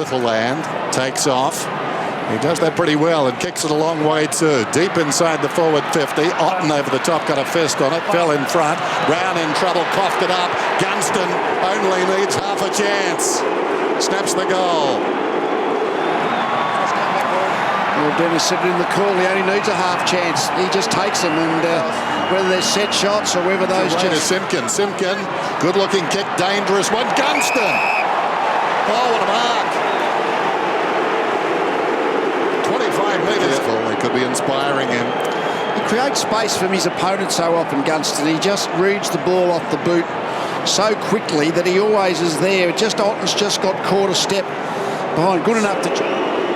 Litherland takes off. He does that pretty well and kicks it a long way too. Deep inside the forward 50. Otten over the top, got a fist on it, fell in front. Brown in trouble, coughed it up. Gunston only needs half a chance. Snaps the goal. Well, Dennis said in the call, he only needs a half chance. He just takes them, and whether they're set shots or whether those just... just... Simpkin, good-looking kick, dangerous one. Gunston! Oh, what a mark. 25 metres. It could be inspiring him. He creates space from his opponent so often, Gunston. He just reads the ball off the boot so quickly that he always is there. Otten's just got caught a step behind. Good enough to...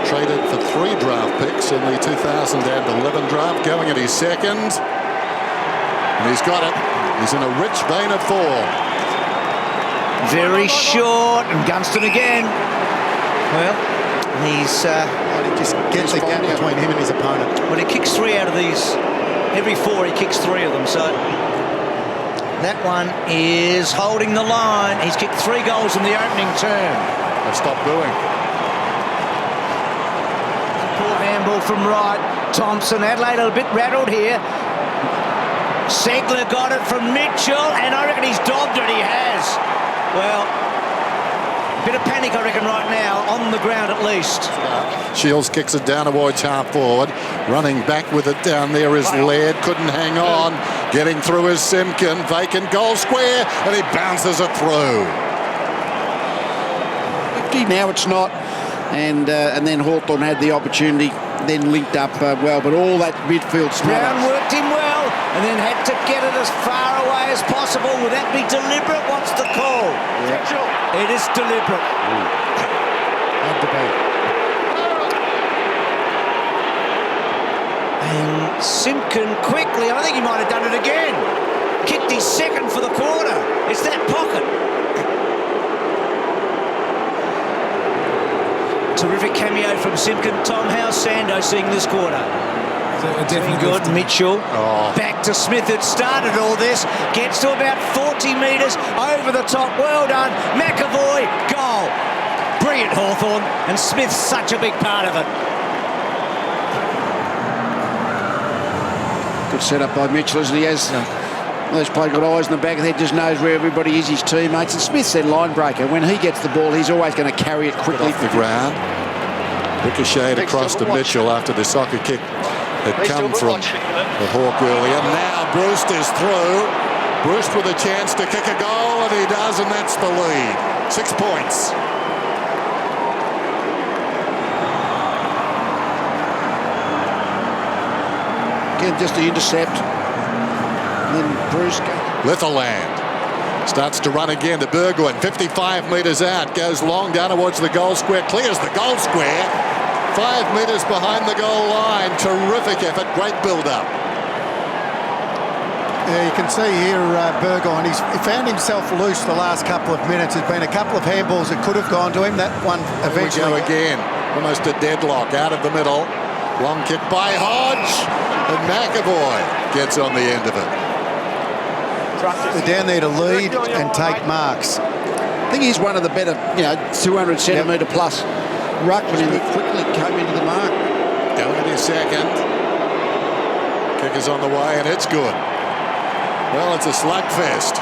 Traded for 3 draft picks in the 2011 draft, going at his second. And he's got it. He's in a rich vein of form. Very short, and Gunston again. Well, he's... he just gets the gap between him and his opponent. Well, he kicks 3 out of these. Every 4, he kicks 3 of them, so... That one is holding the line. He's kicked 3 goals in the opening term. They've stopped booing. Poor handball from Wright. Thompson, Adelaide a bit rattled here. Segler got it from Mitchell, and I reckon he's dobbed it. He has. Well, bit of panic, I reckon, right now, on the ground at least. Shields kicks it down towards half forward. Running back with it down there is Laird. Couldn't hang on. Getting through is Simpkin. Vacant goal square, and he bounces it through. 50, now it's not. And then Hawthorn had the opportunity, then linked up well, but all that midfield Brown worked him well, and then had to get it as far away as possible. Would that be deliberate? What's the call? Yeah. It is deliberate. Had to be. And Simpkin quickly, I think he might have done it again. Kicked his second for the quarter. It's that pocket. Terrific cameo from Simpkin. Tom, how's Sando seeing this quarter? Definitely good. Mitchell back to Smith, who started all this. Gets to about 40 metres over the top. Well done. McAvoy, goal. Brilliant, Hawthorn. And Smith's such a big part of it. Good setup by Mitchell, as he has. He's played got eyes in the back of the head, just knows where everybody is, his teammates. And Smith's their line breaker. When he gets the ball, he's always going to carry it quickly. Off the ground. Ricocheted across to Mitchell after the soccer kick had come from the Hawk earlier. Now Breust is through. Breust with a chance to kick a goal, and he does, and that's the lead. 6 points. Again, just the intercept. And then Breust. Litherland starts to run again to Burgoyne. 55 metres out. Goes long down towards the goal square. Clears the goal square. 5 metres behind the goal line. Terrific effort. Great build-up. Yeah, you can see here Burgoyne, he found himself loose the last couple of minutes. There's been a couple of handballs that could have gone to him. That one eventually... Here we go again. Almost a deadlock out of the middle. Long kick by Hodge. And McAvoy gets on the end of it. They're down there to lead and take marks. I think he's one of the better, 200 centimetre plus ruckmen that quickly came into the mark. Going in his second. Kick is on the way, and it's good. Well, it's a slugfest.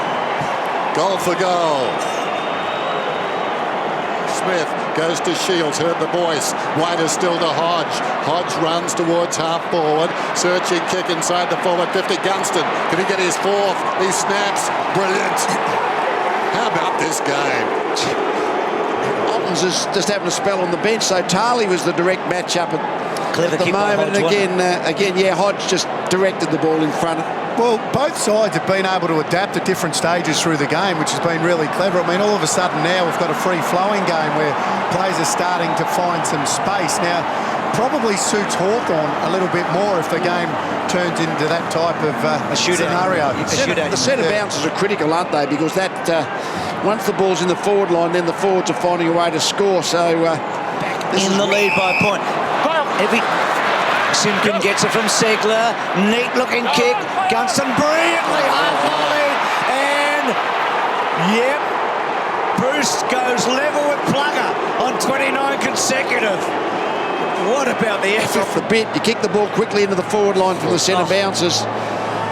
Goal for goal. Smith goes to Shields, heard the voice. Wider still to Hodge. Hodge runs towards half forward. Searching kick inside the forward 50. Gunston, can he get his fourth? He snaps. Brilliant. How about this game? Otten's is just having a spell on the bench, so Tarley was the direct matchup at the moment. And again, Hodge just directed the ball in front. Well, both sides have been able to adapt at different stages through the game, which has been really clever. I mean, all of a sudden now we've got a free-flowing game where players are starting to find some space. Now, probably suits Hawthorn a little bit more if the game turns into that type of scenario. The centre bounces are critical, aren't they? Because that once the ball's in the forward line, then the forwards are finding a way to score. So in the lead by a point. Simpkin gets it from Segler. Neat looking kick. Gunston brilliantly half volley. And yep, Bruce goes level with Plugger on 29 consecutive. What about the effort? Off the bit, you kick the ball quickly into the forward line from the centre bouncers.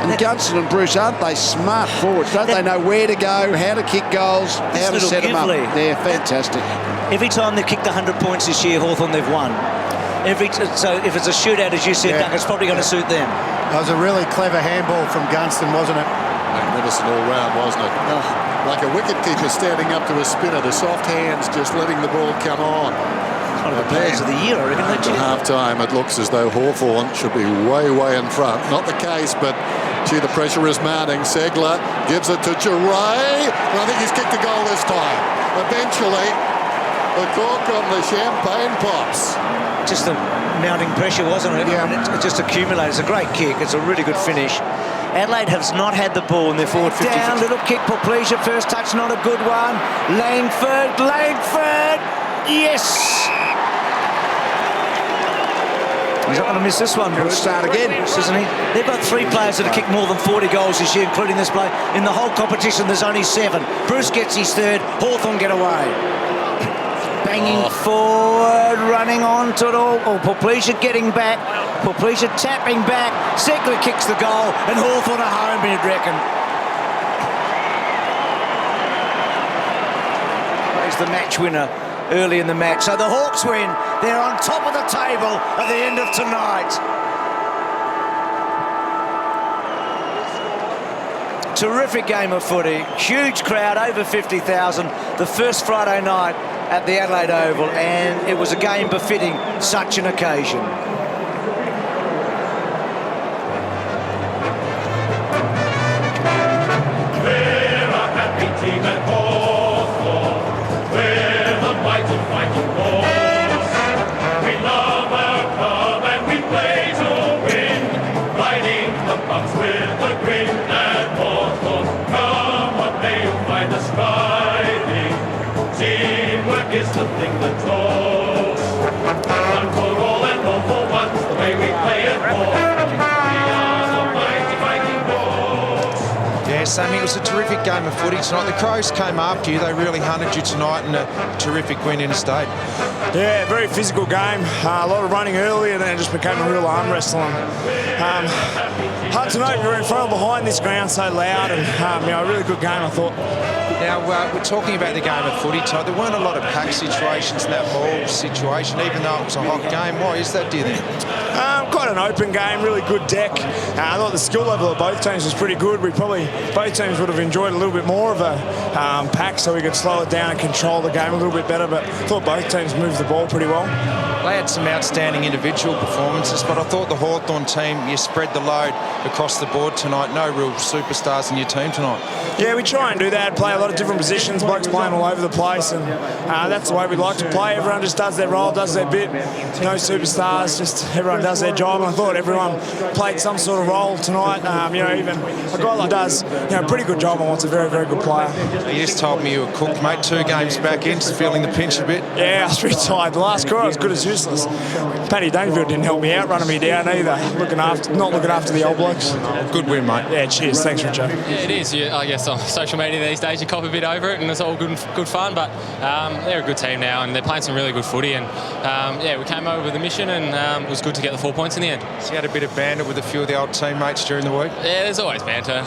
And Gunston and Bruce, aren't they smart forwards? Don't they know where to go, how to kick goals, how to set them up? They're fantastic. Every time they've kicked 100 points this year, Hawthorn, they've won. So if it's a shootout, as you said, Doug, it's probably going to suit them. That was a really clever handball from Gunston, wasn't it? Magnificent all round, wasn't it? Like a wicketkeeper standing up to a spinner, the soft hands just letting the ball come on. One of the players of the year, I reckon. At half-time, it looks as though Hawthorn should be way, way in front. Not the case, but gee, the pressure is mounting. Segler gives it to Duray. And I think he's kicked a goal this time. Eventually, the cork on the champagne pops. Just the mounting pressure, wasn't it? Yeah. It just accumulated. It's a great kick. It's a really good finish. Adelaide has not had the ball in their forward 50. Down, little kick for Pleasure. First touch, not a good one. Langford. Yes! He's not going to miss this one, Bruce. Start again, isn't he? They've got 3 players that have kicked more than 40 goals this year, including this play. In the whole competition, there's only 7. Bruce gets his 3rd. Hawthorn get away. Banging forward, running on to it all. Oh, Pleasure getting back. Pleasure tapping back. Segler kicks the goal, and Hawthorn are home, you'd reckon. There's the match winner early in the match. So the Hawks win. They're on top of the table at the end of tonight. Terrific game of footy. Huge crowd, over 50,000. The first Friday night at the Adelaide Oval, and it was a game befitting such an occasion. We're a happy team at Hawthorn. We're the mighty fighting force. We love our club and we play to win. Riding the bumps with a grin at Hawthorn. Come what may, you'll find us riding. Teamwork is the thing that talks. One for all and all for one. The way we play at Hawthorn. We are the mighty fighting force. Yeah, Sammy, it was a terrific game of footy tonight. The Crows came after you. They really hunted you tonight, and a terrific win interstate. Yeah, very physical game. A lot of running early, and then it just became a real arm wrestling. Hard to know if you're in front or behind this ground so loud, and a really good game, I thought. Now, we're talking about the game of footy tonight. There weren't a lot of pack situations in that ball situation, even though it was a hot game. Why is that, do you think? Quite an open game, really good deck. I thought the skill level of both teams was pretty good. Both teams would have enjoyed a little bit more of a pack so we could slow it down and control the game a little bit better, but I thought both teams moved the ball pretty well. They had some outstanding individual performances, but I thought the Hawthorn team, you spread the load across the board tonight. No real superstars in your team tonight. Yeah, we try and do that, play a lot of different positions, blokes playing all over the place, and that's the way we like to play. Everyone just does their role, does their bit. No superstars, just everyone does their job, and I thought everyone played some sort of role tonight. Even a guy like does a pretty good job and wants a very, very good player. You just told me you were cooked, mate. 2 games back in, feeling the pinch a bit. Yeah, I was pretty tired. The last quarter was good as useless. Paddy Dangerfield didn't help me out, running me down either. Not looking after the old blokes. Good win, mate. Yeah, cheers. Thanks, Richard. Yeah, it is. I guess on social media these days you cop a bit over it, and it's all good fun. But they're a good team now, and they're playing some really good footy. And we came over with a mission, and it was good to get the 4 points in the end. So you had a bit of banter with a few of the old teammates during the week? Yeah, there's always banter.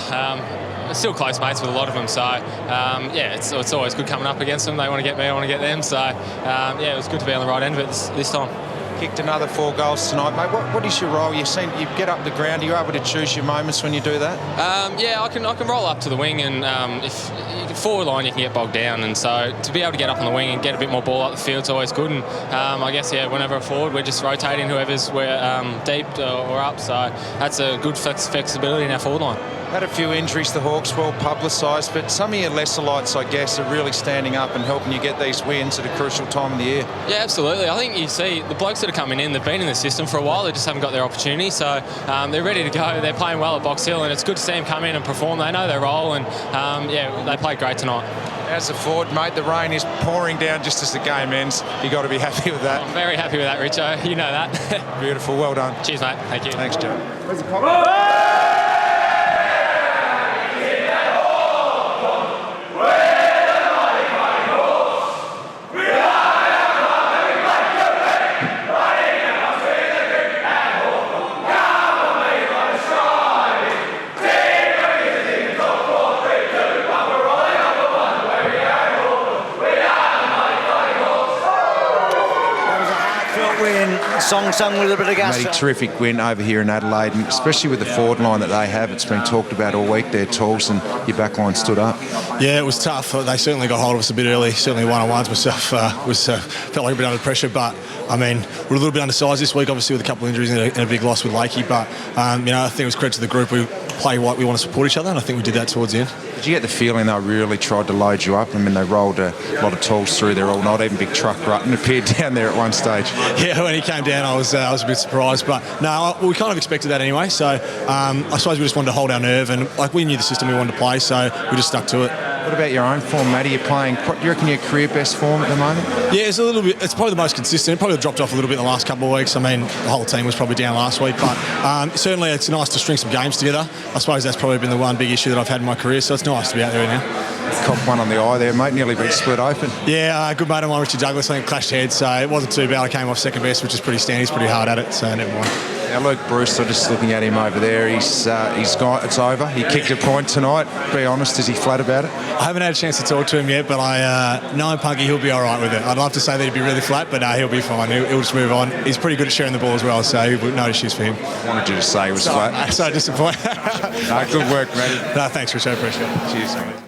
Still close mates with a lot of them, so it's always good coming up against them. They want to get me, I want to get them. So it was good to be on the right end of it this time. Kicked another 4 goals tonight, mate. What is your role? You get up the ground. Are you able to choose your moments when you do that? I can roll up to the wing, and if forward line you can get bogged down, and so to be able to get up on the wing and get a bit more ball up the field is always good. And I guess whenever forward we're just rotating whoever's deep or up, so that's a good flexibility in our forward line. Had a few injuries, the Hawks, well publicised, but some of your lesser lights, I guess, are really standing up and helping you get these wins at a crucial time of the year. Yeah, absolutely. I think you see the blokes that are coming in, they've been in the system for a while, they just haven't got their opportunity, so they're ready to go. They're playing well at Box Hill, and it's good to see them come in and perform. They know their role, and they played great tonight. As a forward, mate, the rain is pouring down just as the game ends. You've got to be happy with that. I'm very happy with that, Richo. You know that. Beautiful. Well done. Cheers, mate. Thank you. Thanks, Joe. song sung with a bit of gusto. Matty, terrific win over here in Adelaide, and especially with the forward line that they have. It's been talked about all week there, Talls, and your back line stood up. Yeah, it was tough. They certainly got hold of us a bit early. Certainly one-on-ones myself felt like a bit under pressure, but I mean, we're a little bit undersized this week, obviously with a couple of injuries and a big loss with Lakey. But I think it was credit to the group. We play what we want to support each other, and I think we did that towards the end. Did you get the feeling they really tried to load you up? I mean, they rolled a lot of Talls through there all night. Even big truck Rutten appeared down there at one stage. Yeah, when he came down, I was a bit surprised, but no, we kind of expected that anyway. So I suppose we just wanted to hold our nerve, and like we knew the system we wanted to play, so we just stuck to it. What about your own form, Matty? You're playing, do you reckon your career best form at the moment? Yeah, it's a little bit. It's probably the most consistent. It probably dropped off a little bit in the last couple of weeks. I mean, the whole team was probably down last week, but certainly it's nice to string some games together. I suppose that's probably been the one big issue that I've had in my career, so it's nice to be out there now. Cop one on the eye there, mate. Nearly been split open. Yeah, good mate of mine, Richard Douglas, I think clashed heads, so it wasn't too bad. I came off second best, which is pretty standard. He's pretty hard at it, so never mind. Now, Luke Brewster, just looking at him over there, he's got it's over. He kicked a point tonight. Be honest, is he flat about it? I haven't had a chance to talk to him yet, but I know Punky, he'll be all right with it. I'd love to say that he'd be really flat, but he'll be fine. He'll just move on. He's pretty good at sharing the ball as well, so no issues for him. I wanted you to say he was flat. So disappointed. Good work, Matty. No, thanks, Rich. I appreciate it. Cheers, mate.